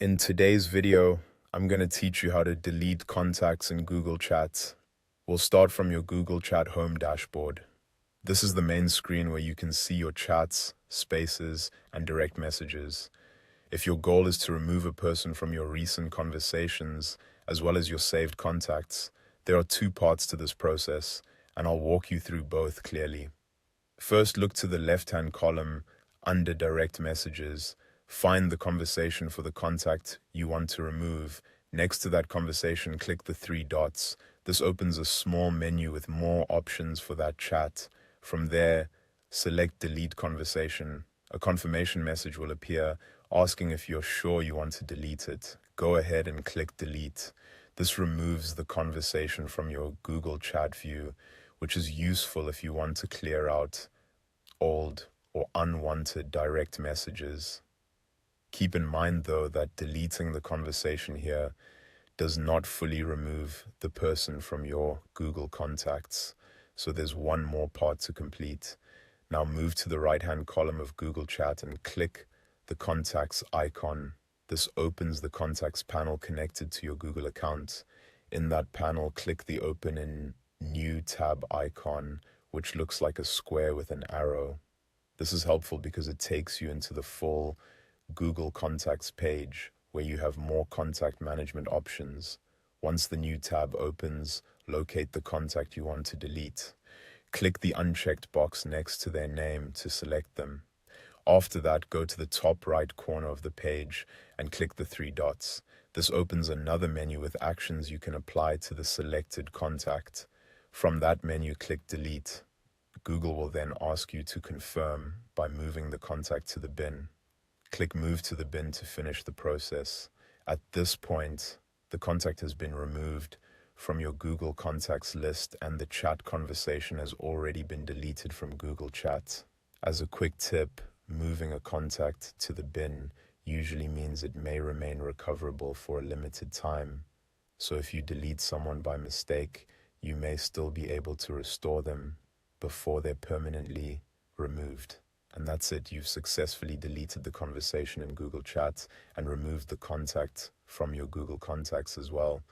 In today's video, I'm going to teach you how to delete contacts in Google Chat. We'll start from your Google Chat home dashboard. This is the main screen where you can see your chats, spaces, and direct messages. If your goal is to remove a person from your recent conversations, as well as your saved contacts, there are two parts to this process, and I'll walk you through both clearly. First, look to the left-hand column under direct messages. Find the conversation for the contact you want to remove. Next to that conversation, click the three dots. This opens a small menu with more options for that chat. From there, select Delete Conversation. A confirmation message will appear asking if you're sure you want to delete it. Go ahead and click Delete. This removes the conversation from your Google Chat view, which is useful if you want to clear out old or unwanted direct messages. Keep in mind, though, that deleting the conversation here does not fully remove the person from your Google contacts. So there's one more part to complete. Now move to the right-hand column of Google Chat and click the contacts icon. This opens the contacts panel connected to your Google account. In that panel, click the Open in New tab icon, which looks like a square with an arrow. This is helpful because it takes you into the full Google Contacts page where you have more contact management options. Once the new tab opens, locate the contact you want to delete. Click the unchecked box next to their name to select them. After that, go to the top right corner of the page and click the three dots. This opens another menu with actions you can apply to the selected contact. From that menu, click Delete. Google will then ask you to confirm by moving the contact to the bin. Click Move to the bin to finish the process. At this point, the contact has been removed from your Google Contacts list and the chat conversation has already been deleted from Google Chat. As a quick tip, moving a contact to the bin usually means it may remain recoverable for a limited time. So if you delete someone by mistake, you may still be able to restore them before they're permanently removed. And that's it. You've successfully deleted the conversation in Google Chat and removed the contact from your Google Contacts as well.